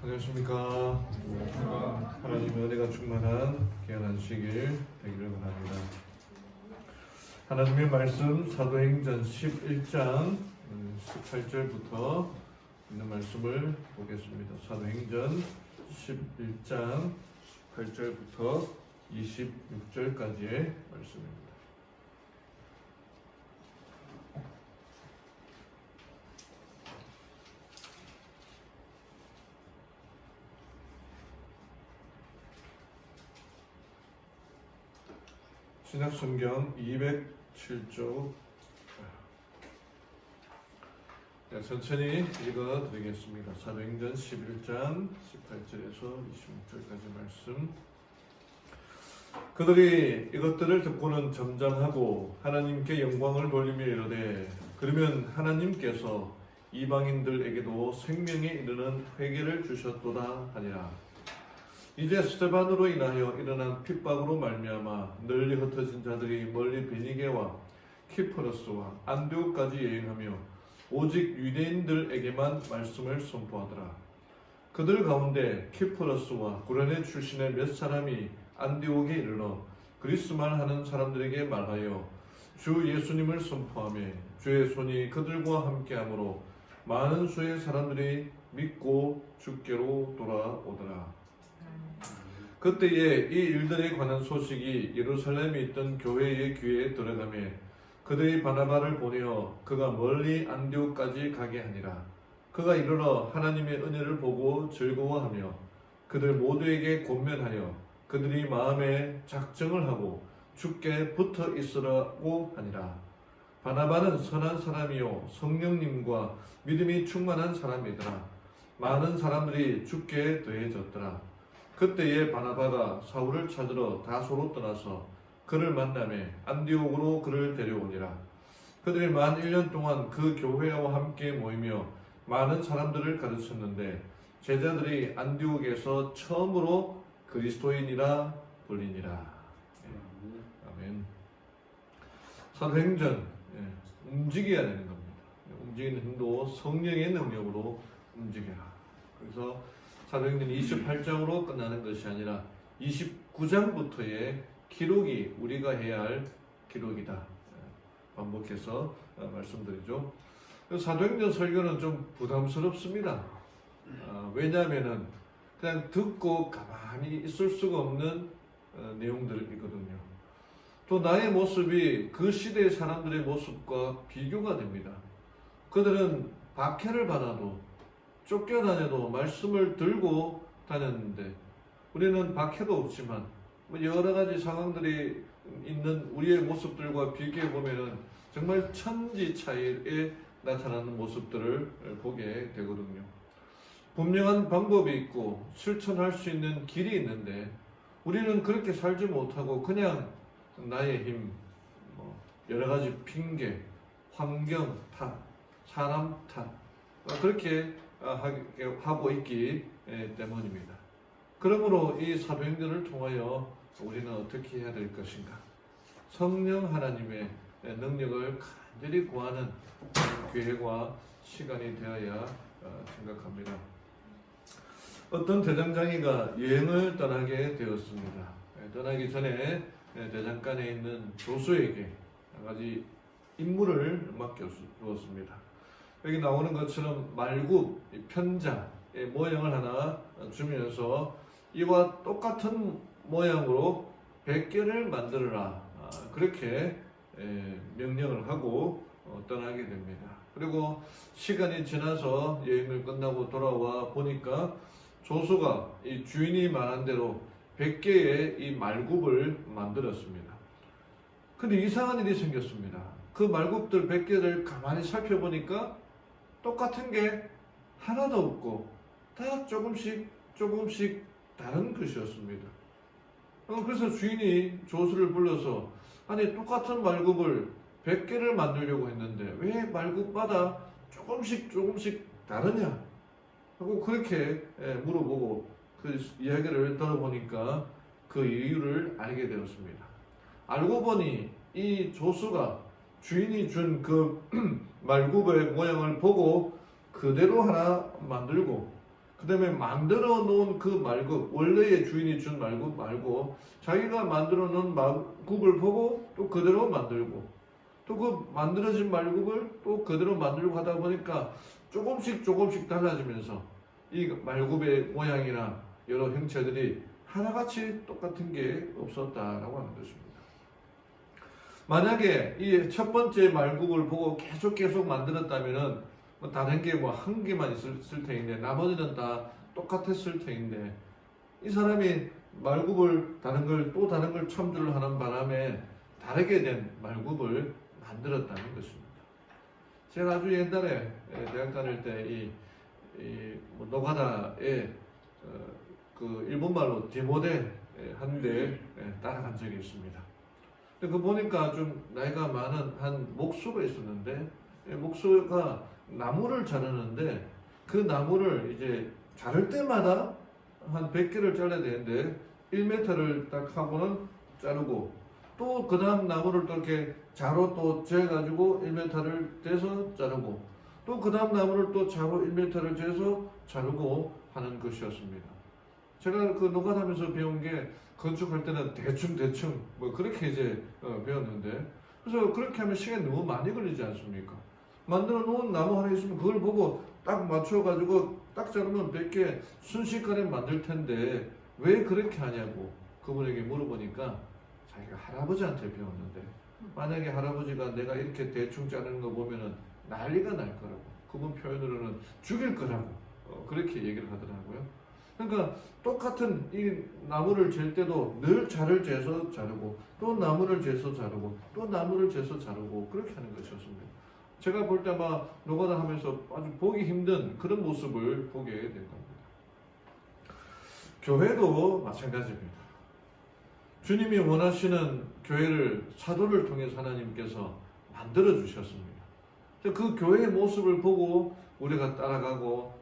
안녕하십니까. 하나님의 은혜가 충만한 귀한 시길 되기를 바랍니다. 하나님의 말씀 사도행전 11장 18절부터 있는 말씀을 보겠습니다. 사도행전 11장 18절부터 26절까지의 말씀입니다. 신약성경 207쪽. 천천히 읽어드리겠습니다. 사도행전 11장 18절에서 26절까지 말씀. 그들이 이것들을 듣고는 잠잠하고 하나님께 영광을 돌리며 이르되, 그러면 하나님께서 이방인들에게도 생명에 이르는 회개를 주셨도다 하니라. 이제 스데반으로 인하여 일어난 핍박으로 말미암아 널리 흩어진 자들이 멀리 베니게와 키프러스와 안디옥까지 여행하며 오직 유대인들에게만 말씀을 선포하더라. 그들 가운데 키프러스와 구레네 출신의 몇 사람이 안디옥에 이르러 그리스말 하는 사람들에게 말하여 주 예수님을 선포하며 주의 손이 그들과 함께하므로 많은 수의 사람들이 믿고 주께로 돌아오더라. 그때에 이 일들에 관한 소식이 예루살렘에 있던 교회의 귀에 들어가며 그들이 바나바를 보내어 그가 멀리 안디옥까지 가게 하니라. 그가 이르러 하나님의 은혜를 보고 즐거워하며 그들 모두에게 권면하여 그들이 마음에 작정을 하고 주께 붙어 있으라고 하니라. 바나바는 선한 사람이요 성령님과 믿음이 충만한 사람이더라. 많은 사람들이 주께 더해졌더라. 그때에 바나바가 사울을 찾으러 다소로 떠나서 그를 만나매 안디옥으로 그를 데려오니라. 그들이 만 1년 동안 그 교회와 함께 모이며 많은 사람들을 가르쳤는데 제자들이 안디옥에서 처음으로 그리스도인이라 불리니라. 아멘. 사도행전, 움직여야 되는 겁니다. 움직이는 힘도 성령의 능력으로 움직여라. 그래서 사도행전 28장으로 끝나는 것이 아니라 29장부터의 기록이 우리가 해야 할 기록이다. 반복해서 말씀드리죠. 사도행전 설교는 좀 부담스럽습니다. 왜냐하면 그냥 듣고 가만히 있을 수가 없는 내용들이거든요. 또 나의 모습이 그 시대의 사람들의 모습과 비교가 됩니다. 그들은 박해를 받아도 쫓겨다녀도 말씀을 들고 다녔는데 우리는 박해도 없지만 여러 가지 상황들이 있는 우리의 모습들과 비교해 보면은 정말 천지 차이에 나타나는 모습들을 보게 되거든요. 분명한 방법이 있고 실천할 수 있는 길이 있는데 우리는 그렇게 살지 못하고 그냥 나의 힘, 여러 가지 핑계, 환경 탓, 사람 탓 그렇게 하고 있기 때문입니다. 그러므로 이 사도행전을 통하여 우리는 어떻게 해야 될 것인가? 성령 하나님의 능력을 간절히 구하는 기회와 시간이 되어야 생각합니다. 어떤 대장장이가 여행을 떠나게 되었습니다. 떠나기 전에 대장간에 있는 조수에게 한 가지 임무를 맡겨주었습니다. 여기 나오는 것처럼 말굽, 편자의 모양을 하나 주면서 이와 똑같은 모양으로 100개를 만들어라. 그렇게 명령을 하고 떠나게 됩니다. 그리고 시간이 지나서 여행을 끝나고 돌아와 보니까 조수가 이 주인이 말한 대로 100개의 이 말굽을 만들었습니다. 근데 이상한 일이 생겼습니다. 그 말굽들 100개를 가만히 살펴보니까 똑같은 게 하나도 없고 다 조금씩 다른 것이었습니다. 그래서 주인이 조수를 불러서 아니 똑같은 말굽을 100개를 만들려고 했는데 왜 말굽마다 조금씩 다르냐 하고 그렇게 물어보고 그 이야기를 들어보니까 그 이유를 알게 되었습니다. 알고 보니 이 조수가 주인이 준 그 말굽의 모양을 보고 그대로 하나 만들고 그 다음에 만들어 놓은 그 말국, 원래의 주인이 준 말국 말고 자기가 만들어 놓은 말국을 보고 또 그대로 만들고 또 그 만들어진 말국을 또 그대로 만들고 하다 보니까 조금씩 달라지면서 이 말굽의 모양이나 여러 형체들이 하나같이 똑같은 게 없었다라고 하는 것입니다. 만약에 이 첫 번째 말국을 보고 계속 만들었다면은 뭐 다른 게 뭐 한 개만 있을 테인데 나머지는 다 똑같았을 테인데 이 사람이 말굽을 다른 걸 첨주를 하는 바람에 다르게 된 말굽을 만들었다는 것입니다. 제가 아주 옛날에 대학 다닐 때 뭐 노가다에 그 일본말로 디모데 한 대 따라간 적이 있습니다. 그 보니까 좀 나이가 많은 한 목수가 있었는데 목수가 나무를 자르는데 그 나무를 이제 자를 때마다 한 100개를 잘라야 되는데 1m를 딱 하고는 자르고 또 그 다음 나무를 또 이렇게 자로 또 재가지고 1m를 재서 자르고 또 그 다음 나무를 또 자로 1m를 재서 자르고 하는 것이었습니다. 제가 그 노가다하면서 배운 게 건축할 때는 대충 뭐 그렇게 이제 배웠는데 그래서 그렇게 하면 시간이 너무 많이 걸리지 않습니까? 만들어 놓은 나무 하나 있으면 그걸 보고 딱 맞춰가지고 딱 자르면 100개 순식간에 만들 텐데 왜 그렇게 하냐고 그분에게 물어보니까 자기가 할아버지한테 배웠는데 만약에 할아버지가 내가 이렇게 대충 자르는 거 보면은 난리가 날 거라고 그분 표현으로는 죽일 거라고 그렇게 얘기를 하더라고요. 그러니까 똑같은 이 나무를 잴 때도 늘 자를 재서 자르고 또 나무를 재서 자르고 또 나무를 재서 자르고 그렇게 하는 것이었습니다. 제가 볼 때 아마 노가다 하면서 아주 보기 힘든 그런 모습을 보게 된 겁니다. 교회도 마찬가지입니다. 주님이 원하시는 교회를 사도를 통해서 하나님께서 만들어 주셨습니다. 그 교회의 모습을 보고 우리가 따라가고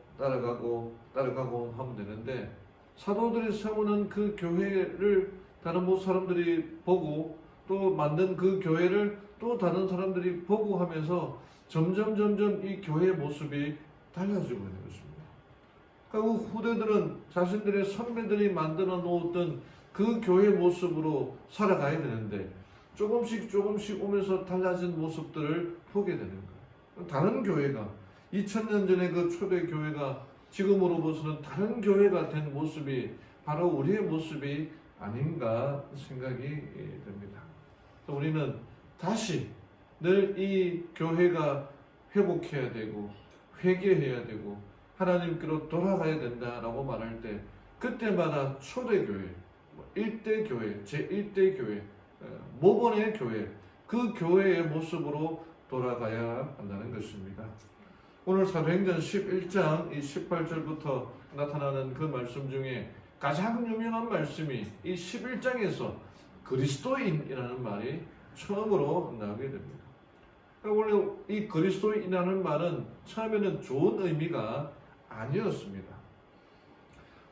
하면 되는데 사도들이 세우는 그 교회를 다른 모든 사람들이 보고 또 만든 그 교회를 또 다른 사람들이 보고 하면서 점점 이 교회의 모습이 달라지고 있는 것입니다. 그러니까 후대들은 자신들의 선배들이 만들어 놓았던 그 교회의 모습으로 살아가야 되는데 조금씩 오면서 달라진 모습들을 보게 되는 거예요. 다른 교회가 2000년 전에 그 초대 교회가 지금으로 봐서는 다른 교회가 된 모습이 바로 우리의 모습이 아닌가 생각이 됩니다. 우리는 다시 늘 이 교회가 회복해야 되고 회개해야 되고 하나님께로 돌아가야 된다라고 말할 때 그때마다 초대교회, 1대 교회, 제1대 교회, 모본의 교회, 그 교회의 모습으로 돌아가야 한다는 것입니다. 오늘 사도행전 11장 18절부터 나타나는 그 말씀 중에 가장 유명한 말씀이 이 11장에서 그리스도인이라는 말이 처음으로 나오게 됩니다. 원래 이 그리스도인이라는 말은 처음에는 좋은 의미가 아니었습니다.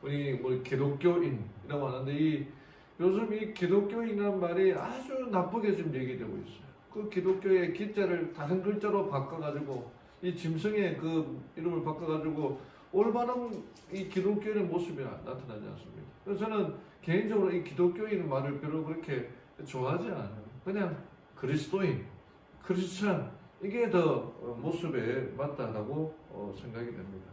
우리 뭐 기독교인이라고 하는데 요즘 이 기독교인이라는 말이 아주 나쁘게 지금 얘기되고 있어요. 그 기독교의 기자를 다른 글자로 바꿔가지고 이 짐승의 그 이름을 바꿔가지고 올바른 이 기독교인의 모습이 나타나지 않습니다. 그래서 저는 개인적으로 이 기독교인 말을 별로 그렇게 좋아하지 않아요. 그냥 그리스도인, 크리스찬 이게 더 모습에 맞다라고 생각이 됩니다.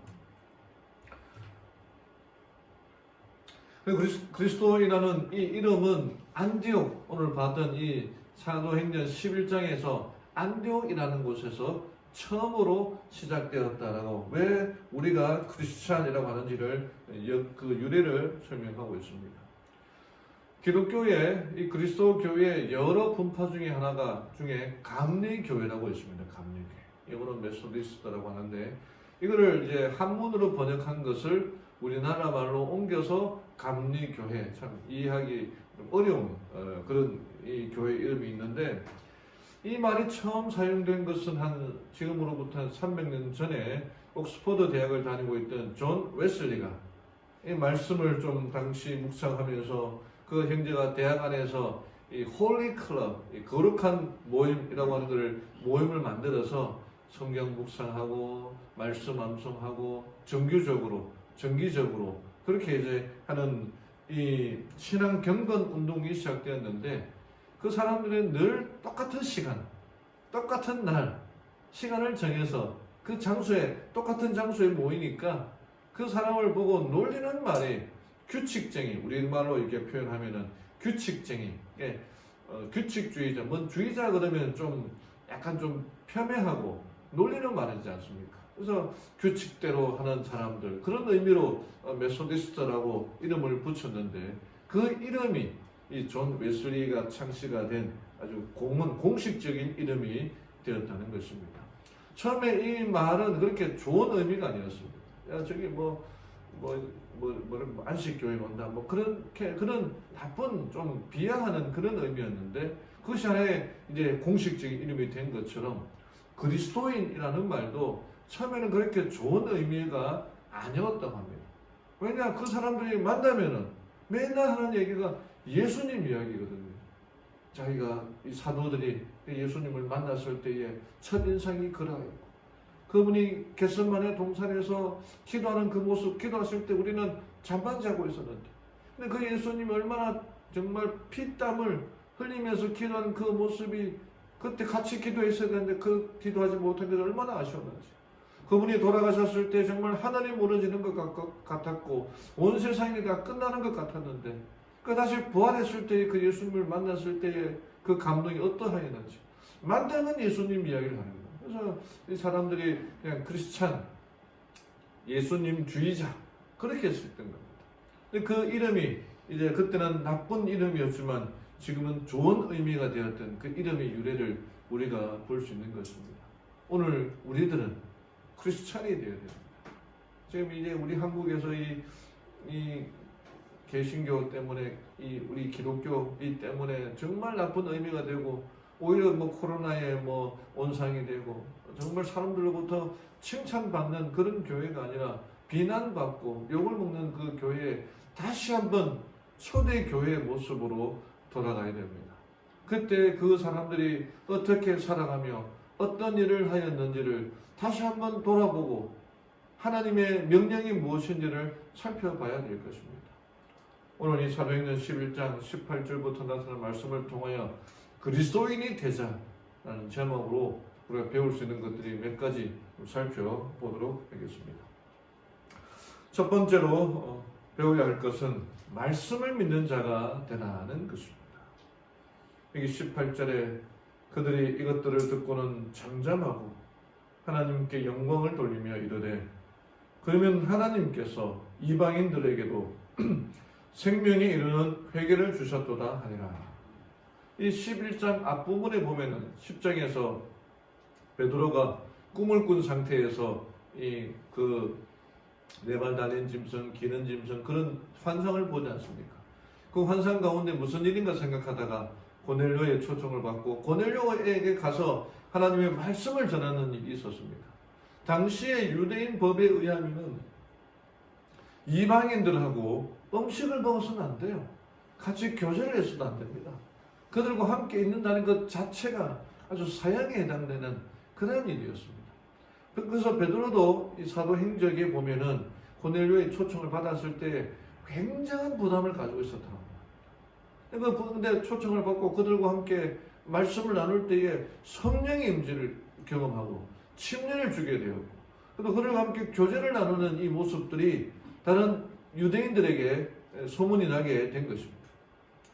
그리스도인이라는 이 이름은 안디옥, 오늘 봤던 이 사도행전 11장에서 안디옥이라는 곳에서 처음으로 시작되었다라고 왜 우리가 크리스찬이라고 하는지를 그 유래를 설명하고 있습니다. 기독교의 이 그리스도 교회의 여러 분파 중에 하나가 중에 감리교회라고 있습니다. 감리교회. 영어로 메소디스트라고 하는데 이거를 이제 한문으로 번역한 것을 우리나라 말로 옮겨서 감리교회, 참 이해하기 좀 어려운 그런 이 교회 이름이 있는데 이 말이 처음 사용된 것은 지금으로부터 한 300년 전에 옥스퍼드 대학을 다니고 있던 존 웨슬리가 이 말씀을 좀 당시 묵상하면서 그 형제가 대학 안에서 이 홀리 클럽, 이 거룩한 모임이라고 하는 것을 모임을 만들어서 성경 묵상하고 말씀 암송하고 정규적으로 정기적으로 그렇게 이제 하는 이 신앙 경건 운동이 시작되었는데, 그 사람들은 늘 똑같은 시간, 똑같은 날, 시간을 정해서 그 장소에, 똑같은 장소에 모이니까 그 사람을 보고 놀리는 말이 규칙쟁이, 우리말로 이렇게 표현하면은 규칙쟁이, 규칙주의자, 뭔 주의자 그러면 좀 약간 좀 폄훼하고 놀리는 말이지 않습니까? 그래서 규칙대로 하는 사람들, 그런 의미로 메소디스트라고 이름을 붙였는데, 그 이름이 이 존 웨슬리가 창시가 된 아주 공식적인 이름이 되었다는 것입니다. 처음에 이 말은 그렇게 좋은 의미가 아니었습니다. 야, 저기 안식교회 온다, 그런 나쁜, 좀 비하하는 그런 의미였는데, 그것이 하나의 이제 공식적인 이름이 된 것처럼 그리스도인이라는 말도 처음에는 그렇게 좋은 의미가 아니었다고 합니다. 왜냐, 그 사람들이 만나면은 맨날 하는 얘기가 예수님 이야기거든요. 자기가 이 사도들이 예수님을 만났을 때의 첫인상이 그러했고, 그분이 겟세마네 동산에서 기도하는 그 모습, 기도하실 때 우리는 잠만 자고 있었는데, 근데 그 예수님이 얼마나 정말 피땀을 흘리면서 기도하는 그 모습이, 그때 같이 기도했어야 되는데 그 기도하지 못한 게 얼마나 아쉬웠는지, 그분이 돌아가셨을 때 정말 하늘이 무너지는 것 같았고 온 세상이 다 끝나는 것 같았는데, 그 다시 부활했을 때 그 예수님을 만났을 때의 그 감동이 어떠하였는지, 만나는 예수님 이야기를 하는 거예요. 그래서 이 사람들이 그냥 크리스찬, 예수님 주의자, 그렇게 했었던 겁니다. 근데 그 이름이 이제 그때는 나쁜 이름이었지만 지금은 좋은 의미가 되었던 그 이름의 유래를 우리가 볼 수 있는 것입니다. 오늘 우리들은 크리스찬이 되어야 됩니다. 지금 이제 우리 한국에서 이 개신교 때문에, 우리 기독교 때문에 정말 나쁜 의미가 되고, 오히려 코로나에 온상이 되고, 정말 사람들로부터 칭찬받는 그런 교회가 아니라 비난받고 욕을 먹는 그 교회에 다시 한번 초대 교회의 모습으로 돌아가야 됩니다. 그때 그 사람들이 어떻게 살아가며 어떤 일을 하였는지를 다시 한번 돌아보고 하나님의 명령이 무엇인지를 살펴봐야 될 것입니다. 오늘 이 사도행전 11장 18절부터 나타난 말씀을 통하여 그리스도인이 되자라는 제목으로 우리가 배울 수 있는 것들이 몇 가지 살펴보도록 하겠습니다. 첫 번째로 배워야 할 것은 말씀을 믿는 자가 되라는 것입니다. 여기 18절에 그들이 이것들을 듣고는 잠잠하고 하나님께 영광을 돌리며 이르되, 그러면 하나님께서 이방인들에게도 생명에 이르는 회개를 주셨도다 하니라. 이 11장 앞부분에 보면은 10장에서 베드로가 꿈을 꾼 상태에서 네 발 달린 짐승, 기는 짐승, 그런 환상을 보지 않습니까? 그 환상 가운데 무슨 일인가 생각하다가 고넬료의 초청을 받고 고넬료에게 가서 하나님의 말씀을 전하는 일이 있었습니다. 당시의 유대인 법에 의하면은 이방인들하고 음식을 먹어서는 안 돼요. 같이 교제를 해서도 안 됩니다. 그들과 함께 있는다는 것 자체가 아주 사형에 해당되는 그런 일이었습니다. 그래서 베드로도 이 사도행적에 보면은 고넬료의 초청을 받았을 때 굉장한 부담을 가지고 있었다고 합니다. 그런데 초청을 받고 그들과 함께 말씀을 나눌 때에 성령의 임재를 경험하고 침례를 주게 되었고, 또 그들과 함께 교제를 나누는 이 모습들이 다른 유대인들에게 소문이 나게 된 것입니다.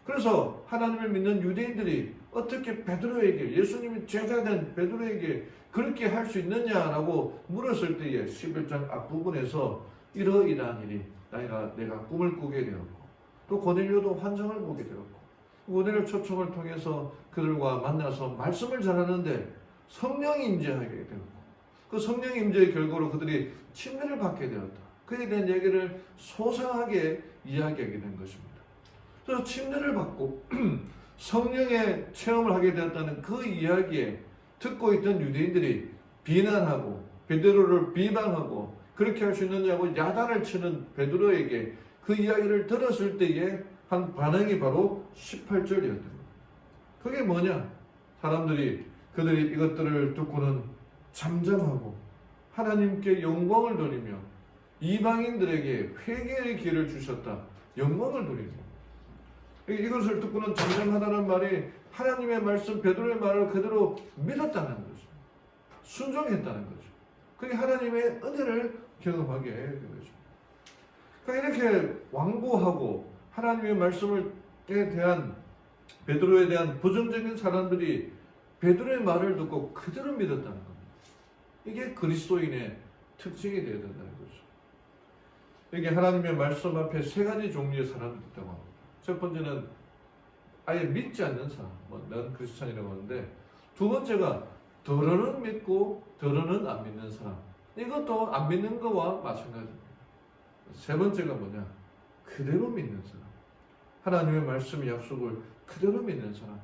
그래서 하나님을 믿는 유대인들이 어떻게 베드로에게, 예수님이 제자된 베드로에게 그렇게 할 수 있느냐라고 물었을 때에 11장 앞부분에서 이러이러한 일이 내가 꿈을 꾸게 되었고, 또 고넬료도 환상을 보게 되었고, 고넬료 초청을 통해서 그들과 만나서 말씀을 전하는데 성령이 임재하게 되었고, 그 성령 임재의 결과로 그들이 침례를 받게 되었다. 그에 대한 얘기를 소상하게 이야기하게 된 것입니다. 그래서 침례를 받고 성령의 체험을 하게 되었다는 그 이야기에 듣고 있던 유대인들이 비난하고 베드로를 비방하고 그렇게 할 수 있느냐고 야단을 치는 베드로에게 그 이야기를 들었을 때에 한 반응이 바로 18절이었던 겁니다. 그게 뭐냐? 그들이 이것들을 듣고는 잠잠하고 하나님께 영광을 돌리며 이방인들에게 회개의 기회를 주셨다. 영광을 돌리는 겁니다. 이것을 듣고는 잠잠하다는 말이 하나님의 말씀, 베드로의 말을 그대로 믿었다는 거죠. 순종했다는 거죠. 그게 하나님의 은혜를 경험하게 된 거죠. 그러니까 이렇게 완고하고 하나님의 말씀에 대한 베드로에 대한 부정적인 사람들이 베드로의 말을 듣고 그대로 믿었다는 겁니다. 이게 그리스도인의 특징이 되어야 된다는 거죠. 이게 하나님의 말씀 앞에 세 가지 종류의 사람들이 있다고 합니다. 첫 번째는 아예 믿지 않는 사람, 넌 크리스찬이라고 하는데, 두 번째가 더러는 믿고 더러는 안 믿는 사람. 이것도 안 믿는 거와 마찬가지입니다. 세 번째가 뭐냐? 그대로 믿는 사람. 하나님의 말씀 약속을 그대로 믿는 사람.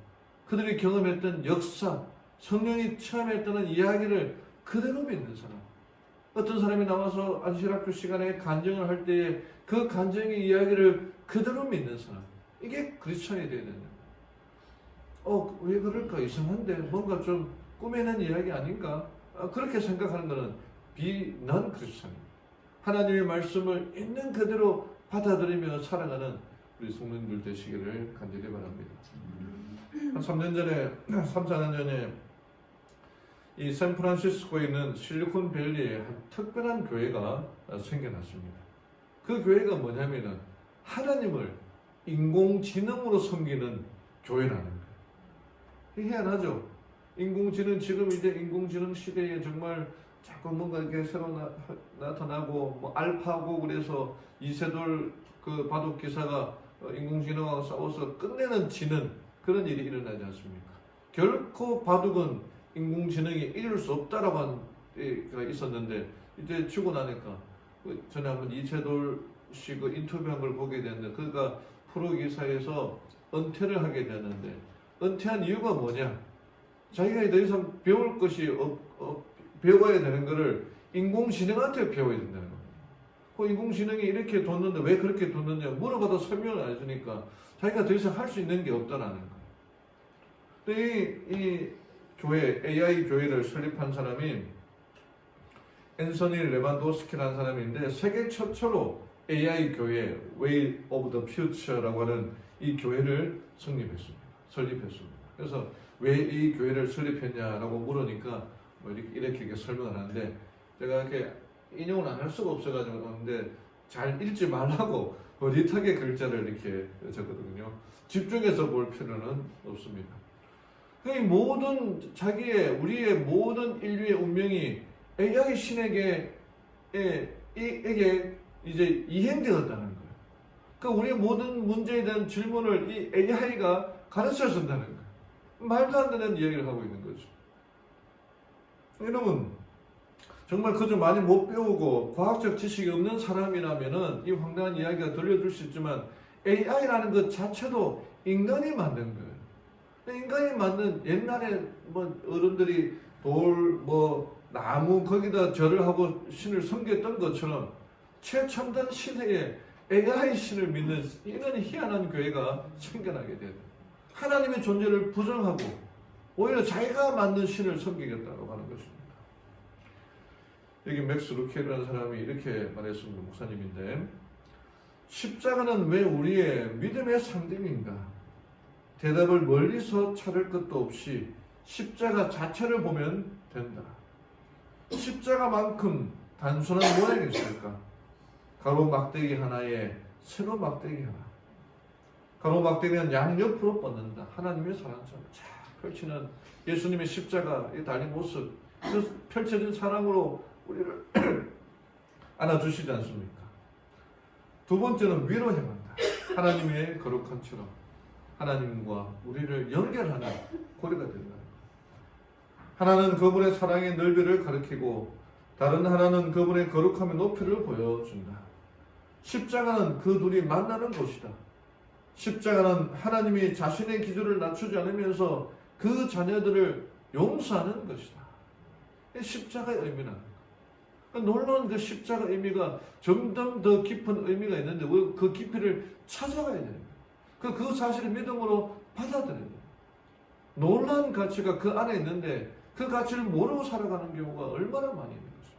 그들이 경험했던 역사, 성령이 체험했다는 이야기를 그대로 믿는 사람. 어떤 사람이 나와서 안식학교 시간에 간증을 할 때에 그 간증의 이야기를 그대로 믿는 사람. 이게 크리스천이 되어야 된다. 왜 그럴까? 이상한데 뭔가 좀 꾸며낸 이야기 아닌가? 그렇게 생각하는 것은 비난 크리스천입니다. 하나님의 말씀을 있는 그대로 받아들이며 살아가는 우리 성도님들 되시기를 간절히 바랍니다. 한 3년 전에, 3, 4년 전에 이 샌프란시스코에 있는 실리콘밸리에 한 특별한 교회가 생겨났습니다. 그 교회가 뭐냐면은 하나님을 인공지능으로 섬기는 교회라는 거예요. 이게 희한하죠? 인공지능, 지금 이제 인공지능 시대에 정말 자꾸 뭔가 이렇게 새로 나타나고, 뭐 알파고 그래서 이세돌 그 바둑 기사가 인공지능하고 싸워서 끝내는 지는 그런 일이 일어나지 않습니까? 결코 바둑은 인공지능이 이길 수 없다라고 한 얘기가 있었는데, 이제 치고 나니까 전에 한번 이세돌 씨 그 인터뷰한 걸 보게 됐는데, 그가 프로 기사에서 은퇴를 하게 되는데, 은퇴한 이유가 뭐냐? 자기가 더 이상 배울 것이 배워야 되는 거를 인공지능한테 배워야 된다는 겁니다. 그 인공지능이 이렇게 뒀는데 왜 그렇게 뒀느냐 물어봐도 설명을 안 해주니까 자기가 더 이상 할 수 있는 게 없다라는 거예요. 근데 이 교회, AI 교회를 설립한 사람이 앤서니 레반도스키라는 사람인데, 세계 최초로 AI 교회, Way of the Future라고 하는 이 교회를 설립했습니다. 그래서 왜 이 교회를 설립했냐라고 물으니까 뭐 이렇게 설명을 하는데, 제가 이렇게 인용을 안 할 수가 없어가지고 그런데 잘 읽지 말라고 어릿하게 글자를 이렇게 적거든요. 집중해서 볼 필요는 없습니다. 그 모든 우리의 모든 인류의 운명이 AI 신에게 이제 이행되었다는 거예요. 그 우리의 모든 문제에 대한 질문을 이 AI가 가르쳐 준다는 거예요. 말도 안 되는 이야기를 하고 있는 거죠. 여러분, 정말 그저 많이 못 배우고 과학적 지식이 없는 사람이라면은 이 황당한 이야기가 들려줄 수 있지만, AI라는 것 자체도 인간이 만든 거예요. 인간이 만든, 옛날에 뭐 어른들이 돌, 나무 거기다 절을 하고 신을 섬겼던 것처럼 최첨단 시대에 AI 신을 믿는 이런 희한한 교회가 생겨나게 돼요. 하나님의 존재를 부정하고 오히려 자기가 만든 신을 섬기겠다고 하는 것입니다. 여기 맥스 루켈이라는 사람이 이렇게 말했습니다. 목사님인데, 십자가는 왜 우리의 믿음의 상징인가? 대답을 멀리서 찾을 것도 없이 십자가 자체를 보면 된다. 십자가만큼 단순한 모양이 있을까? 가로 막대기 하나에 세로 막대기 하나. 가로 막대기는 양옆으로 뻗는다. 하나님의 사랑처럼 쫙 펼치는 예수님의 십자가에 달린 모습, 그 펼쳐진 사랑으로 우리를 안아주시지 않습니까? 두 번째는 위로 향한다. 하나님의 거룩함처럼 하나님과 우리를 연결하는 고리가 된다. 하나는 그분의 사랑의 넓이를 가리키고 다른 하나는 그분의 거룩함의 높이를 보여준다. 십자가는 그 둘이 만나는 곳이다. 십자가는 하나님이 자신의 기준을 낮추지 않으면서 그 자녀들을 용서하는 것이다. 십자가의 의미는 놀라운 그 십자가 의미가 점점 더 깊은 의미가 있는데 그 깊이를 찾아가야 돼요. 그 사실을 믿음으로 받아들여야 돼요. 놀라운 가치가 그 안에 있는데 그 가치를 모르고 살아가는 경우가 얼마나 많이 있는 것입니다.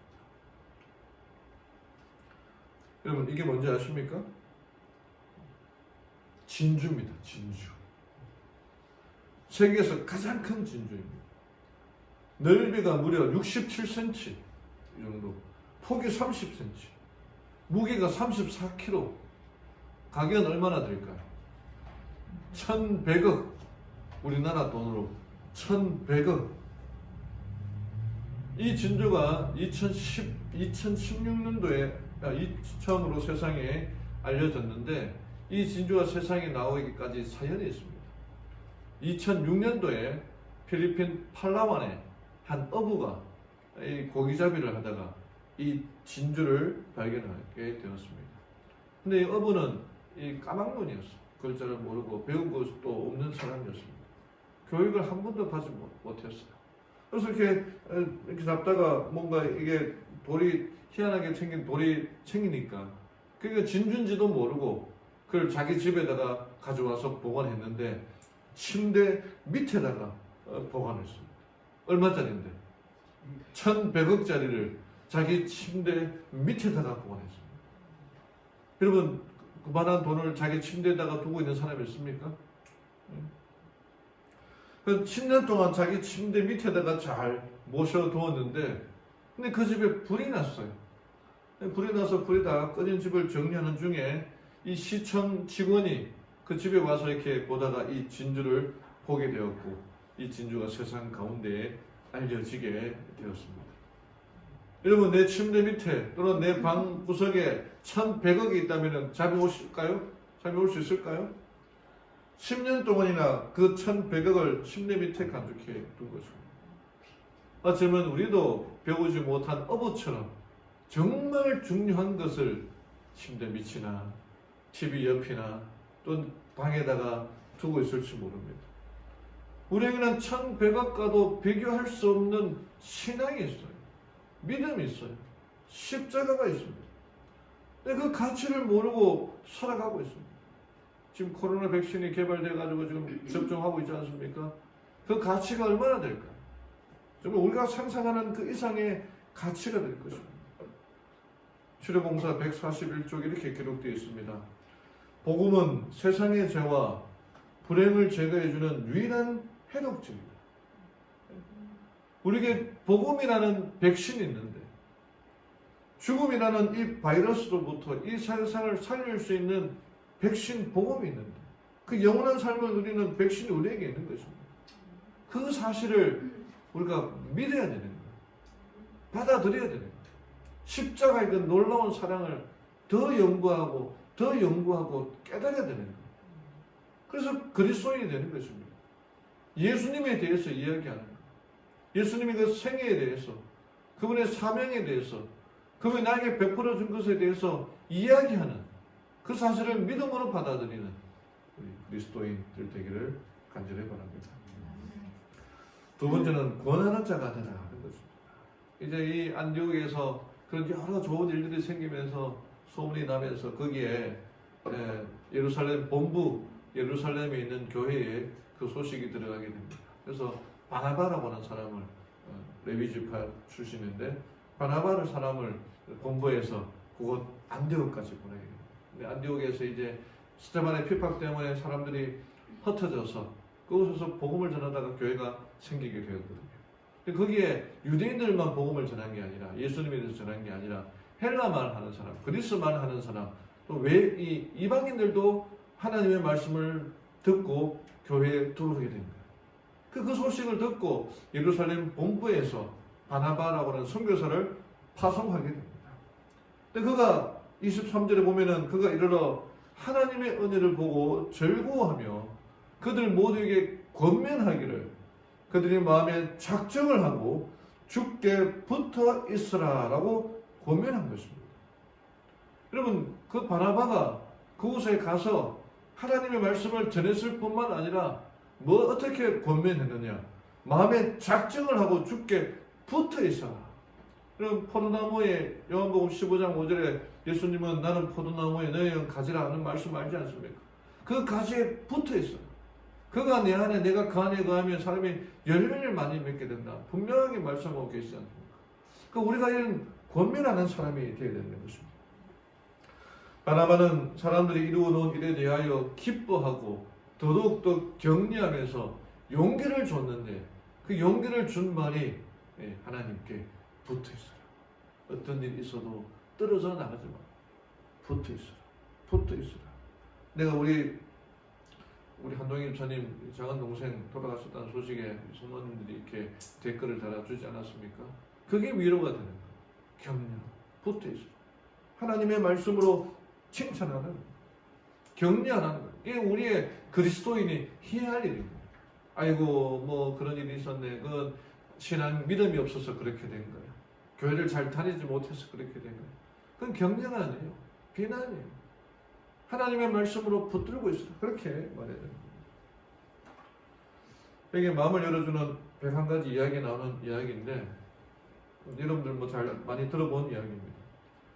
여러분 이게 뭔지 아십니까? 진주입니다. 진주. 세계에서 가장 큰 진주입니다. 넓이가 무려 67cm 이 정도, 폭이 30cm, 무게가 34kg. 가격은 얼마나 될까요? 1,100억. 우리나라 돈으로 1,100억. 이 진주가 2016년도에 처음으로 세상에 알려졌는데, 이 진주가 세상에 나오기까지 사연이 있습니다. 2006년도에 필리핀 팔라완의 한 어부가 이 고기잡이를 하다가 이 진주를 발견하게 되었습니다. 근데 이 어부는 이 까막눈이었어. 글자를 모르고 배운 것도 없는 사람이었습니다. 교육을 한 번도 받지 못했어요. 그래서 이렇게 잡다가 뭔가 이게 돌이 희한하게 생긴 돌이 생기니까, 그러니까 진주인지도 모르고 그걸 자기 집에다가 가져와서 보관했는데 침대 밑에다가 보관했습니다. 얼마짜리인데? 1,100억짜리를 자기 침대 밑에다가 보관했습니다. 여러분, 그만한 돈을 자기 침대에다가 두고 있는 사람이 있습니까? 그 10년 동안 자기 침대 밑에다가 잘 모셔두었는데, 근데 그 집에 불이 났어요. 불이 나서 불이 다 꺼진 집을 정리하는 중에 이 시청 직원이 그 집에 와서 이렇게 보다가 이 진주를 보게 되었고, 이 진주가 세상 가운데에 알려지게 되었습니다. 여러분, 내 침대 밑에 또는 내 방 구석에 1,100억이 있다면 잡아오실까요? 잡아올 수 있을까요? 10년 동안이나 그 1,100억을 침대 밑에 간직해 둔 것입니다. 어쩌면 우리도 배우지 못한 어부처럼 정말 중요한 것을 침대 밑이나 TV 옆이나 또 방에다가 두고 있을지 모릅니다. 우리에게는 1,100억과도 비교할 수 없는 신앙이 있어요. 믿음이 있어요. 십자가가 있습니다. 근데 그 가치를 모르고 살아가고 있습니다. 지금 코로나 백신이 개발돼가지고 지금 접종하고 있지 않습니까? 그 가치가 얼마나 될까요? 정말 우리가 상상하는 그 이상의 가치가 될 것입니다. 출애굽기서 141쪽 이렇게 기록되어 있습니다. 복음은 세상의 죄와 불행을 제거해주는 유일한 해독제입니다. 우리에게 복음이라는 백신이 있는데, 죽음이라는 이 바이러스로부터 이 세상을 살릴 수 있는 백신 복음이 있는데, 그 영원한 삶을 누리는 백신이 우리에게 있는 것입니다. 그 사실을 우리가 믿어야 되는 거예요. 받아들여야 되는 거예요. 십자가의 그 놀라운 사랑을 더 연구하고 깨달아야 되는 거예요. 그래서 그리스도인이 되는 것입니다. 예수님에 대해서 이야기하는 거예요. 예수님의 그 생애에 대해서, 그분의 사명에 대해서, 그분이 나에게 베풀어 준 것에 대해서 이야기하는 그 사실을 믿음으로 받아들이는 우리 그리스도인들 되기를 간절히 바랍니다. 두 번째는 권하는 자가 되라 하는 것입니다. 이제 이 안디옥에서 그런 여러 좋은 일들이 생기면서 소문이 나면서 거기에 예루살렘 본부, 예루살렘에 있는 교회에 그 소식이 들어가게 됩니다. 그래서 바나바라고 하는 사람을, 레위 지파 출신인데 바나바를 사람을 본부에서 그곳 안디옥까지 보내게 됩니다. 근데 안디옥에서 이제 스테반의 핍박 때문에 사람들이 흩어져서 그곳에서 복음을 전하다가 교회가 생기게 되었거든요. 근데 거기에 유대인들만 복음을 전한 게 아니라, 예수님에 대해서 전한 게 아니라 헬라말 하는 사람, 그리스말 하는 사람, 또 이 이방인들도 하나님의 말씀을 듣고 교회에 들어오게 됩니다. 그 소식을 듣고 예루살렘 본부에서 바나바라고 하는 선교사를 파송하게 됩니다. 근데 그가 23절에 보면은 그가 이르러 하나님의 은혜를 보고 즐거워하며 그들 모두에게 권면하기를 그들이 마음에 작정을 하고 주께 붙어 있으라라고 권면한 것입니다. 여러분, 그 바나바가 그곳에 가서 하나님의 말씀을 전했을 뿐만 아니라 뭐 어떻게 권면했느냐? 마음에 작정을 하고 주께 붙어 있어라. 그럼 포도나무에, 요한복음 15장 5절에 예수님은 나는 포도나무에 너희는 가지라 하는 말씀 알지 않습니까? 그 가지에 붙어 있어요. 그가 내 안에, 내가 그 안에 거하면 사람이 열매를 많이 맺게 된다. 분명하게 말씀하고 계시지 않습니까? 그러니까 우리가 이런 권면하는 사람이 되어야 되는 것입니다. 바나바는 사람들이 이루어놓은 일에 대하여 기뻐하고 더더욱더 격려하면서 용기를 줬는데 그 용기를 준 말이 하나님께 붙어 있어라. 어떤 일이 있어도 떨어져 나가지 마. 붙어 있어라. 붙어 있어라. 내가 우리 한동희 집사님 작은 동생 돌아가셨다는 소식에 성도님들이 이렇게 댓글을 달아주지 않았습니까? 그게 위로가 되는 거예요. 격려, 붙어 있어라. 하나님의 말씀으로 칭찬하는, 격려하는 거예요. 이게 우리의 그리스도인이 해야 할 일입니다. 아이고 뭐 그런 일이 있었네. 그 신앙 믿음이 없어서 그렇게 된 거예요. 교회를 잘 다니지 못해서 그렇게 된 거예요. 그건 격려가 아니에요. 비난이에요. 하나님의 말씀으로 붙들고 있어요. 그렇게 말해야 됩니다. 여기 마음을 열어주는 101가지 이야기 나오는 이야기인데 여러분들 뭐 잘 많이 들어본 이야기입니다.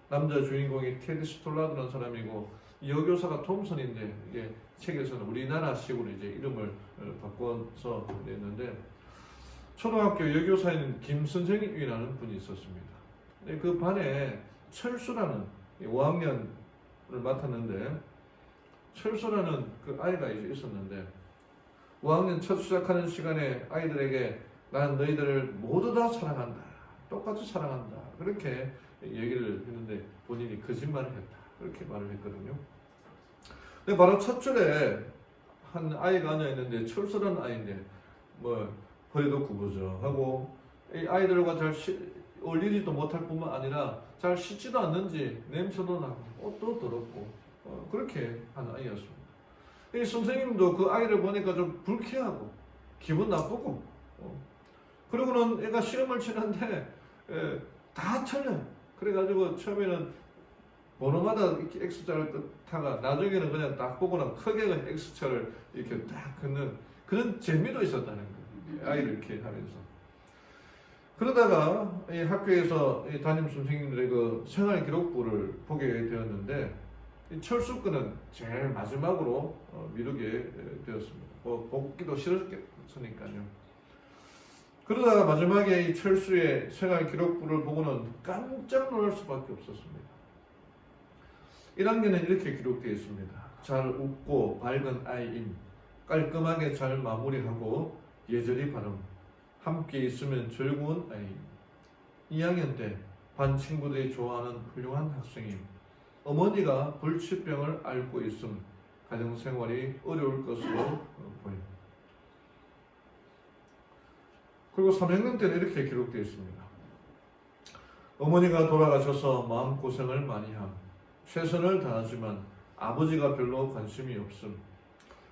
남자 주인공이 테디 스톨라드라는 사람이고 여교사가 톰슨인데 이게 책에서는 우리나라식으로 이제 이름을 바꿔서 냈는데 초등학교 여교사인 김선생이라는 분이 있었습니다. 그 반에 철수라는 5학년을 맡았는데 철수라는 그 아이가 이제 있었는데 5학년 첫 시작하는 시간에 아이들에게 난 너희들을 모두 다 사랑한다. 똑같이 사랑한다. 그렇게 얘기를 했는데 본인이 거짓말을 했다. 그렇게 말을 했거든요. 근데 바로 첫 줄에 한 아이가 앉아있는데 철수라는 아이인데 뭐 허리도 구부정하고 이 아이들과 잘 어울리지도 못할 뿐만 아니라 잘 씻지도 않는지 냄새도 나고 옷도 더럽고 그렇게 하는 아이였습니다. 이 선생님도 그 아이를 보니까 좀 불쾌하고 기분 나쁘고 그러고는 애가 시험을 치는데 다 틀려요. 그래가지고 처음에는 번호마다 이렇게 X자를 뜻하가 나중에는 그냥 딱 보고는 크게 그 X자를 이렇게 딱 긋는 그런 재미도 있었다는 거예요. 아이를 이렇게 하면서. 그러다가 이 학교에서 이 담임 선생님들의 그 생활 기록부를 보게 되었는데 이 철수 거는 제일 마지막으로 미루게 되었습니다. 뭐 보기도 싫었으니까요. 그러다가 마지막에 이 철수의 생활 기록부를 보고는 깜짝 놀랄 수밖에 없었습니다. 1학년은 이렇게 기록되어 있습니다. 잘 웃고 밝은 아이임, 깔끔하게 잘 마무리하고 예절이 바름, 함께 있으면 즐거운 아이임. 2학년 때 반 친구들이 좋아하는 훌륭한 학생임. 어머니가 불치병을 앓고 있음, 가정생활이 어려울 것으로 보입니다. 그리고 3학년 때는 이렇게 기록되어 있습니다. 어머니가 돌아가셔서 마음고생을 많이 함. 최선을 다하지만 아버지가 별로 관심이 없음.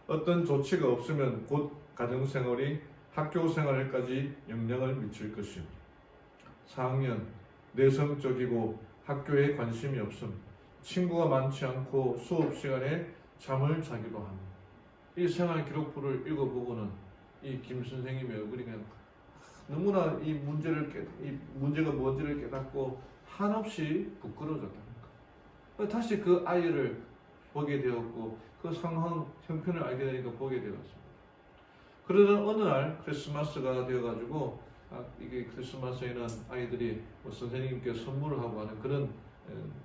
어떤 조치가 없으면 곧 가정생활이 학교생활까지 영향을 미칠 것임. 4학년 내성적이고 학교에 관심이 없음. 친구가 많지 않고 수업 시간에 잠을 자기도 함. 이 생활 기록부를 읽어보고는 이 김 선생님의 얼굴이 그냥 너무나 이 문제가 뭔지를 깨닫고 한없이 부끄러워졌다는 거. 다시 그 아이를 보게 되었고 그 상황 형편을 알게 되니까 보게 되었습니다. 그러던 어느 날 크리스마스가 되어가지고 이게 크리스마스에는 아이들이 뭐 선생님께 선물을 하고 하는 그런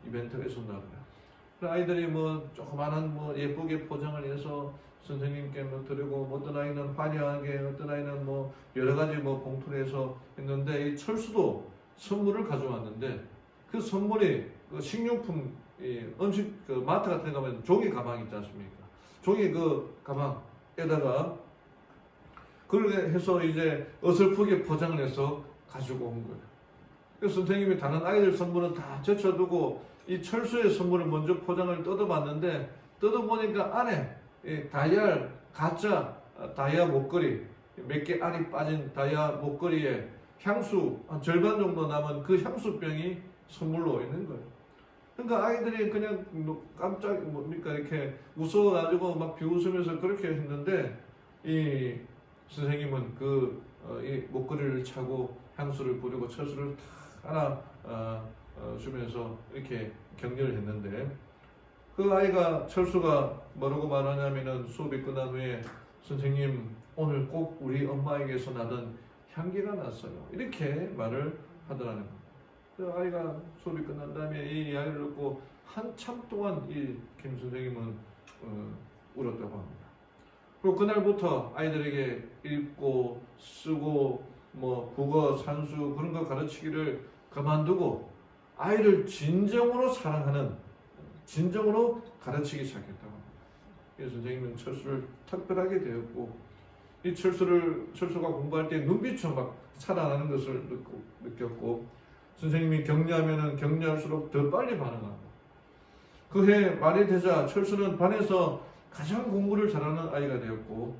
이벤트가 있었나 봐요. 아이들이 뭐 조그마한 뭐 예쁘게 포장을 해서 선생님께 뭐 드리고 어떤 아이는 화려하게 어떤 아이는 뭐 여러 가지 뭐 봉투를 해서 했는데 이 철수도 선물을 가져왔는데 그 선물이 그 식료품 음식 그 마트 같은 데 가면 종이 가방 있지 않습니까? 종이 그 가방에다가 그렇게 해서 이제 어설프게 포장을 해서 가지고 온 거예요. 그래서 선생님이 다른 아이들 선물은 다 제쳐두고 이 철수의 선물을 먼저 포장을 뜯어봤는데 뜯어보니까 안에 다이아 가짜 다이아 목걸이 몇 개 알이 빠진 다이아 목걸이에 향수 한 절반 정도 남은 그 향수병이 선물로 있는 거예요. 그러니까 아이들이 그냥 깜짝 뭡니까 이렇게 웃어가지고 막 비웃으면서 그렇게 했는데 이 선생님은 이 목걸이를 차고 향수를 뿌리고 철수를 탁 하나 주면서 이렇게 격려를 했는데 그 아이가 철수가 뭐라고 말하냐면은 수업이 끝난 후에 선생님 오늘 꼭 우리 엄마에게서 나던 향기가 났어요. 이렇게 말을 하더라는 겁니다. 그 아이가 수업이 끝난 다음에 이 이야기를 듣고 한참 동안 이 김 선생님은 울었다고 합니다. 그리고 그날부터 아이들에게 읽고 쓰고 뭐 국어, 산수 그런 거 가르치기를 그만두고 아이를 진정으로 사랑하는, 진정으로 가르치기 시작했다고 합니다. 이 선생님은 철수를 특별하게 되었고, 이 철수가 공부할 때 눈빛으로 막 살아나는 것을 느꼈고, 선생님이 격려하면은 격려할수록 더 빨리 반응하고, 그 해 말이 되자 철수는 반에서 가장 공부를 잘하는 아이가 되었고,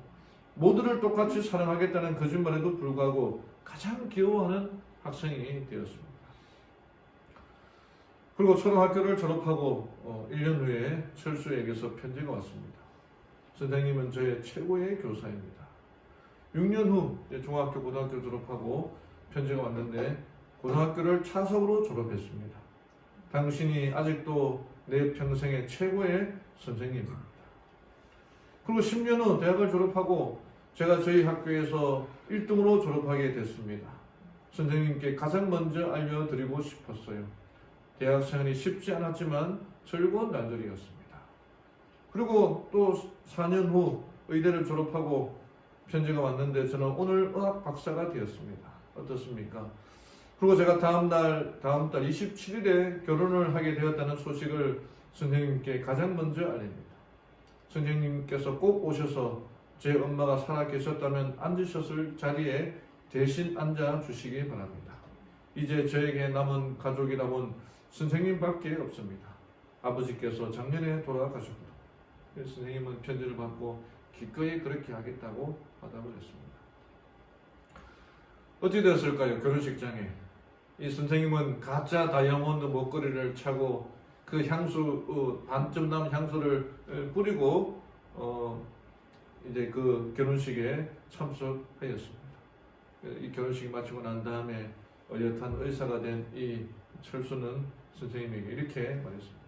모두를 똑같이 사랑하겠다는 거짓말에도 불구하고 가장 귀여워하는 학생이 되었습니다. 그리고 초등학교를 졸업하고 1년 후에 철수에게서 편지가 왔습니다. 선생님은 저의 최고의 교사입니다. 6년 후 중학교, 고등학교 졸업하고 편지가 왔는데 고등학교를 차석으로 졸업했습니다. 당신이 아직도 내 평생의 최고의 선생님입니다. 그리고 10년 후 대학을 졸업하고 제가 저희 학교에서 1등으로 졸업하게 됐습니다. 선생님께 가장 먼저 알려드리고 싶었어요. 대학 생활이 쉽지 않았지만 즐거운 날들이었습니다. 그리고 또 4년 후 의대를 졸업하고 편지가 왔는데 저는 오늘 의학 박사가 되었습니다. 어떻습니까? 그리고 제가 다음 달 27일에 결혼을 하게 되었다는 소식을 선생님께 가장 먼저 알립니다. 선생님께서 꼭 오셔서 제 엄마가 살아 계셨다면 앉으셨을 자리에 대신 앉아 주시기 바랍니다. 이제 저에게 남은 가족이라면 선생님밖에 없습니다. 아버지께서 작년에 돌아가셨고, 선생님은 편지를 받고 기꺼이 그렇게 하겠다고 화답을 했습니다. 어찌 됐을까요? 결혼식장에 이 선생님은 가짜 다이아몬드 목걸이를 차고 그 향수, 반쯤 남은 향수를 뿌리고 이제 그 결혼식에 참석하였습니다. 이 결혼식이 마치고 난 다음에 어엿한 의사가 된 이 철수는 선생님에게 이렇게 말했습니다.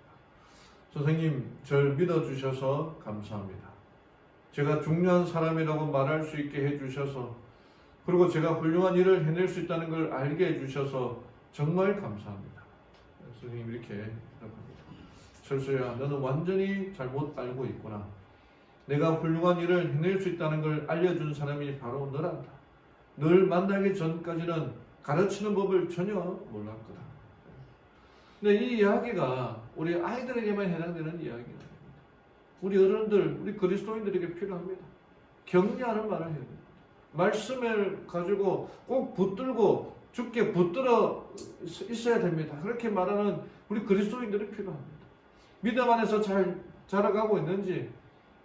선생님, 절 믿어주셔서 감사합니다. 제가 중요한 사람이라고 말할 수 있게 해주셔서, 그리고 제가 훌륭한 일을 해낼 수 있다는 걸 알게 해주셔서 정말 감사합니다. 선생님 이렇게 대답합니다. 철수야, 너는 완전히 잘못 알고 있구나. 내가 훌륭한 일을 해낼 수 있다는 걸 알려준 사람이 바로 너란다. 널 만나기 전까지는 가르치는 법을 전혀 몰랐거든. 근데 이 이야기가 우리 아이들에게만 해당되는 이야기가 아닙니다. 우리 어른들, 우리 그리스도인들에게 필요합니다. 격려하는 말을 해야 됩니다. 말씀을 가지고 꼭 붙들고 죽게 붙들어 있어야 됩니다. 그렇게 말하는 우리 그리스도인들이 필요합니다. 믿음 안에서 잘 자라가고 있는지,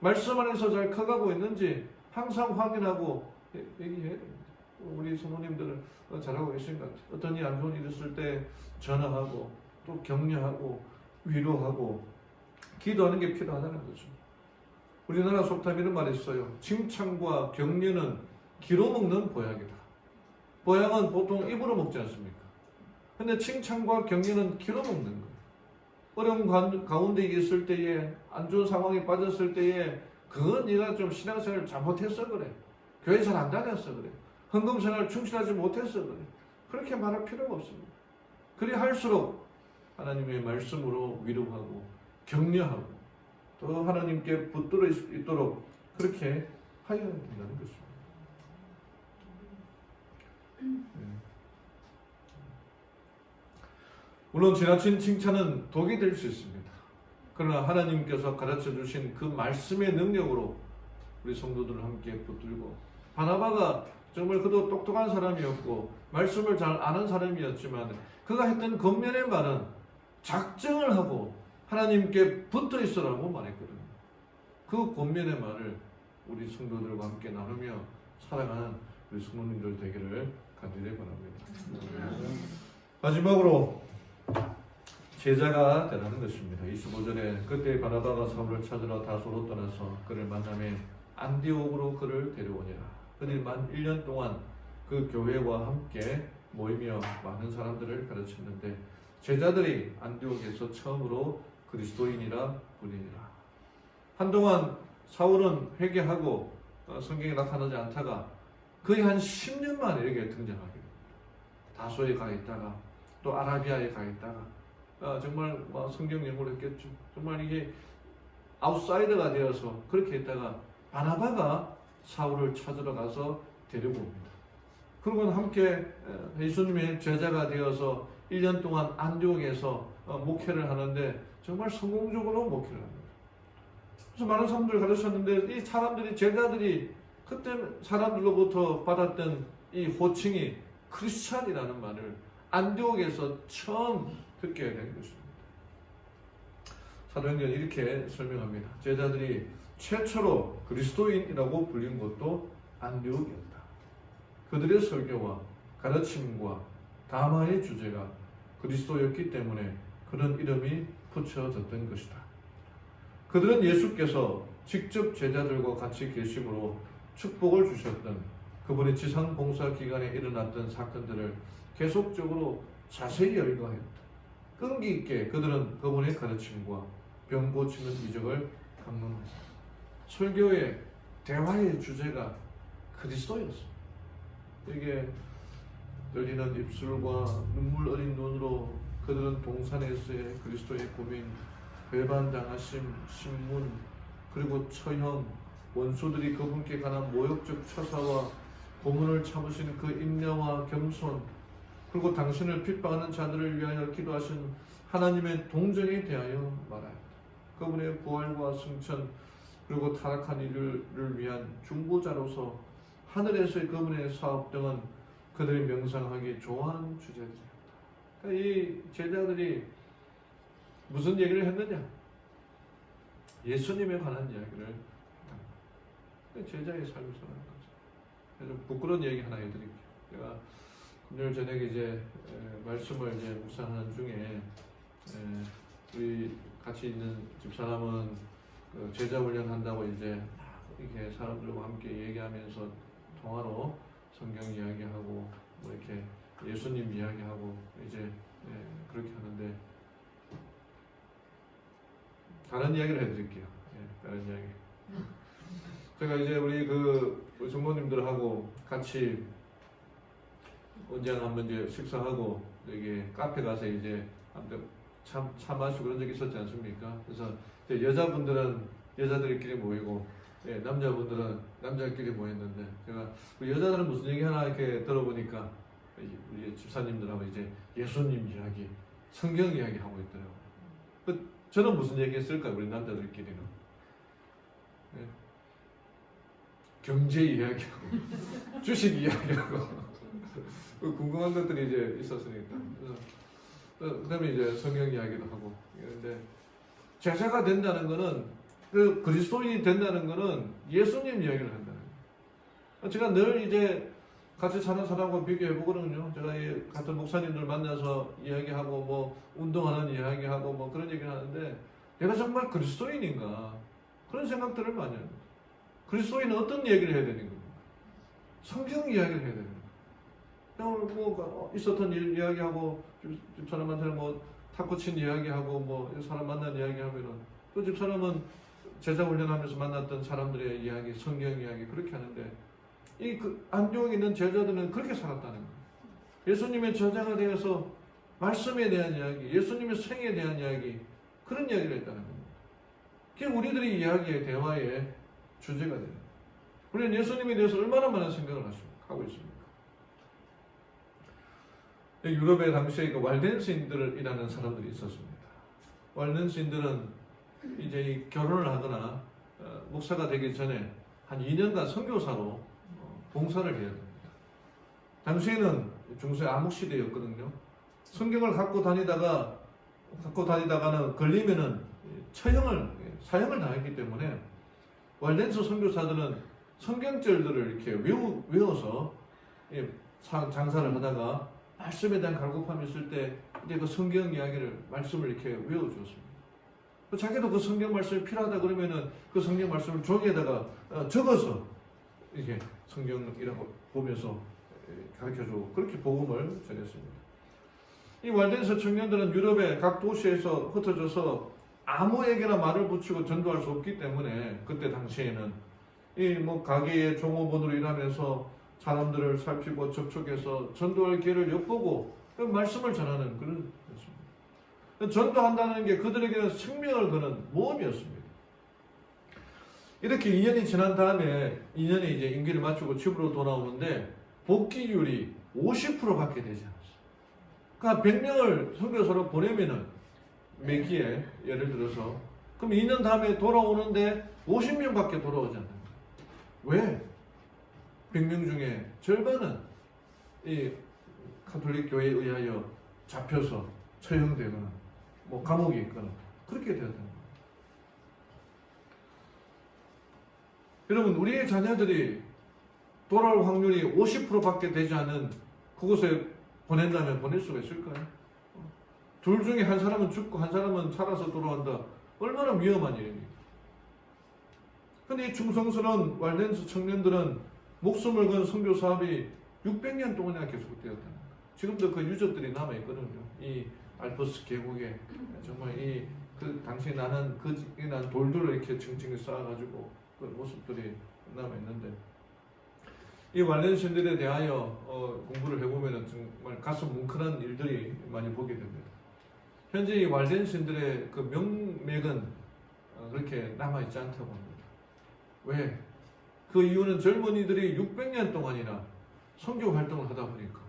말씀 안에서 잘 커가고 있는지 항상 확인하고 얘기해야 됩니다. 우리 성도님들은 잘하고 계신 것 같아요. 어떤 일 안 좋은 일 있을 때 전화하고 또 격려하고 위로하고 기도하는 게 필요하다는 거죠. 우리나라 속담 이런 말이 있어요. 칭찬과 격려는 귀로 먹는 보약이다. 보약은 보통 입으로 먹지 않습니까? 근데 칭찬과 격려는 귀로 먹는 거예요. 어려운 가운데 있을 때에, 안 좋은 상황에 빠졌을 때에, 그건 네가 좀 신앙생활을 잘못했어 그래. 교회 잘 안 다녔어 그래. 헌금생활 충실하지 못했어 그래. 그렇게 말할 필요가 없습니다. 그리 할수록 하나님의 말씀으로 위로하고 격려하고 또 하나님께 붙들어 있도록 그렇게 하여야 된다는 것입니다. 물론 지나친 칭찬은 독이 될 수 있습니다. 그러나 하나님께서 가르쳐 주신 그 말씀의 능력으로 우리 성도들을 함께 붙들고, 바나바가 정말 그도 똑똑한 사람이었고 말씀을 잘 아는 사람이었지만 그가 했던 겉면의 말은 작정을 하고 하나님께 붙어 있으라고 말했거든요. 그 겉면의 말을 우리 성도들과 함께 나누며 살아가는 우리 성도님들 되기를 간절히 바랍니다. 마지막으로 제자가 되라는 것입니다. 25절에 그때 바나바가 사울을 찾으러 다소로 떠나서 그를 만남에 안디옥으로 그를 데려오니라. 그들이 만 1년 동안 그 교회와 함께 모이며 많은 사람들을 가르쳤는데 제자들이 안디옥에서 처음으로 그리스도인이라 불리니라. 한동안 사울은 회개하고 성경에 나타나지 않다가 거의 한 10년 만에 여기에 등장하게 됩니다. 다소에 가 있다가 또 아라비아에 가 있다가 정말 성경 연구를 했겠죠. 정말 이게 아웃사이더가 되어서 그렇게 했다가 바나바가 사울을 찾으러 가서 데리고 옵니다. 그리고 함께 예수님의 제자가 되어서 1년 동안 안디옥에서 목회를 하는데 정말 성공적으로 목회를 합니다. 그래서 많은 사람들을 가르쳤는데 이 사람들이 제자들이 그때 사람들로부터 받았던 이 호칭이 크리스찬이라는 말을 안디옥에서 처음 듣게 된 것입니다. 사도행전은 이렇게 설명합니다. 제자들이 최초로 그리스도인이라고 불린 것도 안디옥이었다. 그들의 설교와 가르침과 담화의 주제가 그리스도였기 때문에 그런 이름이 붙여졌던 것이다. 그들은 예수께서 직접 제자들과 같이 계심으로 축복을 주셨던 그분의 지상 봉사 기간에 일어났던 사건들을 계속적으로 자세히 열거했다. 끈기 있게 그들은 그분의 가르침과 병 고치는 이적을 강론했다. 설교의 대화의 주제가 그리스도였습니다. 이게 떨리는 입술과 눈물 어린 눈으로 그들은 동산에서의 그리스도의 고민, 배반당하심, 신문, 그리고 처형, 원수들이 그분께 관한 모욕적 처사와 고문을 참으시는 그 인내와 겸손, 그리고 당신을 핍박하는 자들을 위하여 기도하신 하나님의 동정에 대하여 말하였다. 그분의 부활과 승천, 그리고 타락한 이들을 위한 중보자로서 하늘에서의 그분의 사업 등은 그들이 명상하기 좋아하는 주제들이었다. 그러니까 이 제자들이 무슨 얘기를 했느냐? 예수님에 관한 이야기를 합니다. 제자의 삶을 전하는 거죠. 그래서 부끄러운 얘기 하나 해드릴게요. 제가 금요일 저녁에 이제 말씀을 이제 묵상하는 중에 우리 같이 있는 집사람은 그 제자 훈련한다고 이제 이렇게 사람들과 함께 얘기하면서 통화로 성경 이야기하고 뭐 이렇게 예수님 이야기하고 이제 그렇게 하는데 다른 이야기를 해드릴게요. 다른 이야기. 제가 이제 우리 우리 성모님들하고 같이 언제 한번 이제 식사하고 여기 카페 가서 이제 아무튼 차 마시고 그런 적이 있었지 않습니까? 그래서 여자분들은 여자들끼리 모이고 남자분들은 남자끼리 모였는데 제가 우리 여자들은 무슨 얘기 하나 이렇게 들어보니까 우리 집사님들하고 이제 예수님 이야기, 성경 이야기 하고 있더라고요. 저는 무슨 얘기 했을까요? 우리 남자들끼리는 경제 이야기하고 주식 이야기하고 궁금한 것들이 이제 있었으니까 그 다음에 이제 성경 이야기도 하고 그런데 제자가 된다는 거는 그 그리스도인이 된다는 거는 예수님 이야기를 한다는 거예요. 제가 늘 이제 같이 사는 사람과 비교해 보거든요. 제가 이 같은 목사님들 만나서 이야기하고 뭐 운동하는 이야기하고 뭐 그런 얘기를 하는데 내가 정말 그리스도인인가 그런 생각들을 많이 합니다. 그리스도인은 어떤 얘기를 해야 되는 겁니까? 성경 이야기를 해야 되는 거예요. 오늘 뭐 있었던 일 이야기하고 집사람한테 뭐 탁구 친 이야기하고 뭐 사람 만난 이야기하면은 또 집사람은 제자 훈련하면서 만났던 사람들의 이야기, 성경 이야기 그렇게 하는데 이 안디옥에 있는 제자들은 그렇게 살았다는 거예요. 예수님의 제자가 되어서 말씀에 대한 이야기, 예수님의 생에 대한 이야기 그런 이야기를 했다는 겁니다. 그게 우리들이 이야기의 대화의 주제가 되는 거예요. 우리는 예수님에 대해서 얼마나 많은 생각을 하고 있습니까? 유럽에 당시에 그 왈덴스인들이라는 사람들이 있었습니다. 왈덴스인들은 이제 결혼을 하거나 목사가 되기 전에 한 2년간 선교사로 봉사를 해야 됩니다. 당시에는 중세 암흑시대였거든요. 성경을 갖고 다니다가는 걸리면은 사형을 당했기 때문에 왈덴스 선교사들은 성경절들을 이렇게 외워서 장사를 하다가 말씀에 대한 갈급함이 있을 때 이제 그 성경 이야기를 말씀을 이렇게 외워주었습니다. 자기도 그 성경 말씀이 필요하다 그러면은 그 성경 말씀을 종이에다가 적어서 이렇게 성경이라고 보면서 가르쳐주고 그렇게 복음을 전했습니다. 이 왈덴스 청년들은 유럽의 각 도시에서 흩어져서 아무에게나 말을 붙이고 전도할 수 없기 때문에 그때 당시에는 이 뭐 가게의 종업원으로 일하면서 사람들을 살피고 접촉해서 전도할 기회를 엿보고 말씀을 전하는 그런 것입니다. 전도한다는 게 그들에게는 생명을 거는 모험이었습니다. 이렇게 2년이 지난 다음에 2년에 이제 임기를 마치고 집으로 돌아오는데 복귀율이 50%밖에 되지 않았어요. 그러니까 100명을 선교사로 보내면은 매기에 예를 들어서 그럼 2년 다음에 돌아오는데 50명밖에 돌아오지 않는 거예요. 왜? 100명 중에 절반은 이 가톨릭 교회에 의하여 잡혀서 처형되거나 뭐 감옥에 있거나 그렇게 되었다는 거예요. 여러분, 우리의 자녀들이 돌아올 확률이 50%밖에 되지 않은 그곳에 보낸다면 보낼 수가 있을까요? 둘 중에 한 사람은 죽고 한 사람은 살아서 돌아온다. 얼마나 위험한 일입니까? 근데 이 충성스러운 왈덴스 청년들은 목숨을 건 선교 사업이 600년 동안이나 계속되었다는 거예요. 지금도 그 유적들이 남아있거든요. 이 알프스 계곡에 정말 그 당시에 나는 난 돌들을 이렇게 층층이 쌓아가지고 그 모습들이 남아있는데 이 왈렌신들에 대하여 공부를 해보면 정말 가슴 뭉클한 일들이 많이 보게 됩니다. 현재 이 왈렌신들의 그 명맥은 그렇게 남아있지 않다고 합니다. 왜? 그 이유는 젊은이들이 600년 동안이나 선교 활동을 하다 보니까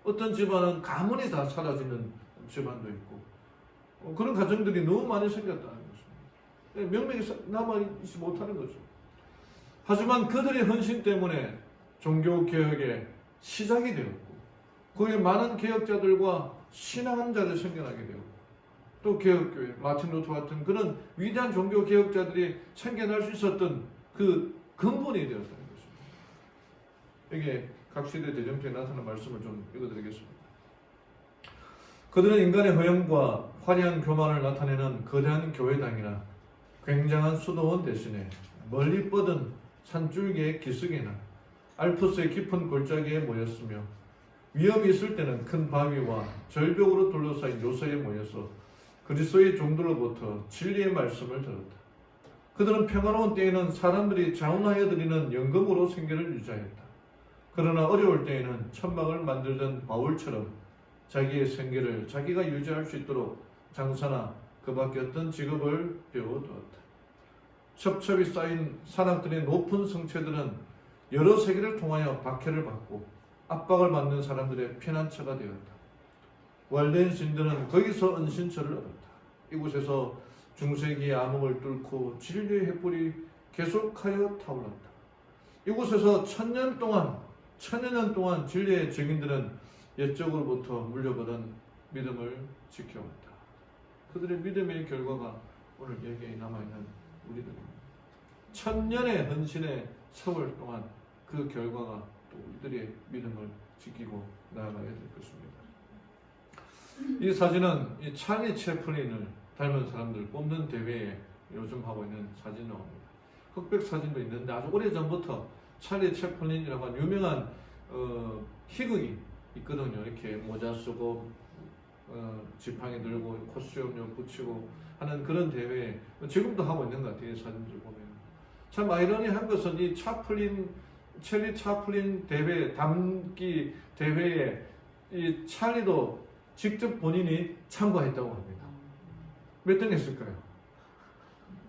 어떤 집안은 가문이 다 사라지는 집안도 있고 그런 가정들이 너무 많이 생겼다는 것입니다. 명맥이 남아있지 못하는 거죠. 하지만 그들의 헌신 때문에 종교개혁의 시작이 되었고 그에 많은 개혁자들과 신앙자들이 생겨나게 되었고 또 개혁교회, 마틴 루터 같은 그런 위대한 종교개혁자들이 생겨날 수 있었던 그 근본이 되었다는 것입니다. 이게 각 시대 대정표에 나타난 말씀을 좀 읽어드리겠습니다. 그들은 인간의 허영과 화려한 교만을 나타내는 거대한 교회당이나 굉장한 수도원 대신에 멀리 뻗은 산줄기의 기슭이나 알프스의 깊은 골짜기에 모였으며 위험이 있을 때는 큰 바위와 절벽으로 둘러싸인 요새에 모여서 그리스도의 종들로부터 진리의 말씀을 들었다. 그들은 평화로운 때에는 사람들이 자원하여 드리는 연금으로 생계를 유지하였다. 그러나 어려울 때에는 천막을 만들던 바울처럼 자기의 생계를 자기가 유지할 수 있도록 장사나 그 밖에 어떤 직업을 배워두었다. 첩첩이 쌓인 산악들의 높은 성체들은 여러 세계를 통하여 박해를 받고 압박을 받는 사람들의 피난처가 되었다. 왈덴신들은 거기서 은신처를 얻었다. 이곳에서 중세기의 암흑을 뚫고 진리의 횃불이 계속하여 타올랐다. 이곳에서 천여 년 동안 진리의 증인들은 옛적으로부터 물려받은 믿음을 지켜왔다. 그들의 믿음의 결과가 오늘 여기에 남아있는 우리들입니다. 천년의 헌신의 세월 동안 그 결과가 또 우리들의 믿음을 지키고 나아가야 될 것입니다. 이 사진은 이 찰리 채플린을 닮은 사람들 뽑는 대회에 요즘 하고 있는 사진입니다. 흑백 사진도 있는데 아주 오래전부터 찰리 채플린이라고 하는 유명한 희극이 있거든요. 이렇게 모자 쓰고 지팡이 들고 코스튬 붙이고 하는 그런 대회 지금도 하고 있는 것 같아요. 사진들 보면 참 아이러니한 것은 이 찰리 차플린 대회 담기 대회에 이 찰리도 직접 본인이 참가했다고 합니다. 몇 등 했을까요?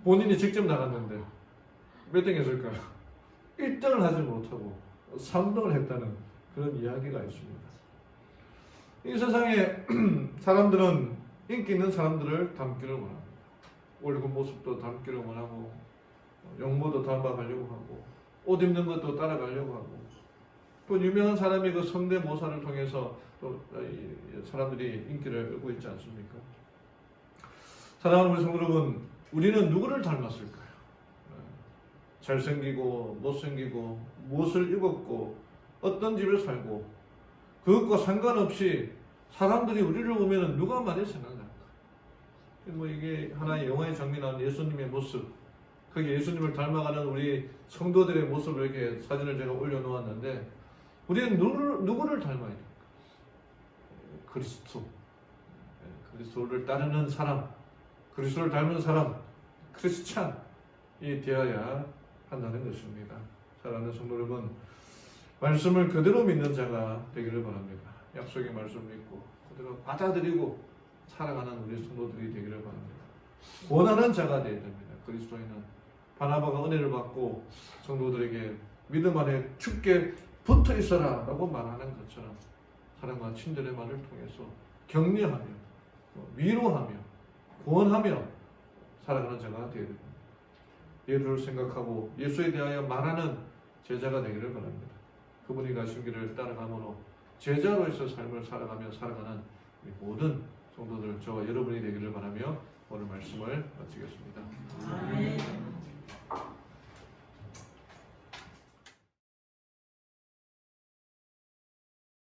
본인이 직접 나갔는데 몇 등 했을까요? 1등을 하지 못하고 3등을 했다는 그런 이야기가 있습니다. 이 세상에 사람들은 인기 있는 사람들을 닮기를 원합니다. 얼굴 모습도 닮기를 원하고 용모도 닮아가려고 하고 옷 입는 것도 따라가려고 하고 또 유명한 사람이 그 성대모사를 통해서 또 사람들이 인기를 얻고 있지 않습니까? 사랑하는 우리 성도 여러분, 우리는 누구를 닮았을까요? 잘생기고 못생기고 무엇을 입었고 어떤 집에 살고 그것과 상관없이 사람들이 우리를 보면 누가 많이 생각날까? 뭐 이게 하나의 영화의 장면이 나온 예수님의 모습, 거기 예수님을 닮아가는 우리 성도들의 모습을 이렇게 사진을 제가 올려놓았는데 우리는 누구를 닮아야 될까? 그리스도, 그리스도를 따르는 사람, 그리스도를 닮은 사람, 크리스찬이 되어야 한다는 것입니다. 사랑하는 성도 여러분, 말씀을 그대로 믿는 자가 되기를 바랍니다. 약속의 말씀 믿고 그대로 받아들이고 살아가는 우리 성도들이 되기를 바랍니다. 원하는 자가 되어야 됩니다. 그리스도인은 바나바가 은혜를 받고 성도들에게 믿음 안에 죽게 붙어 있어라 라고 말하는 것처럼 사랑과 친절의 말을 통해서 격려하며 위로하며 구원하며 살아가는 자가 되어야 됩니다. 예수를 생각하고 예수에 대하여 말하는 제자가 되기를 바랍니다. 그분이 가신 길을 따라가므로 제자로서 삶을 살아가며 살아가는 모든 성도들 저와 여러분이 되기를 바라며 오늘 말씀을 마치겠습니다. 아멘.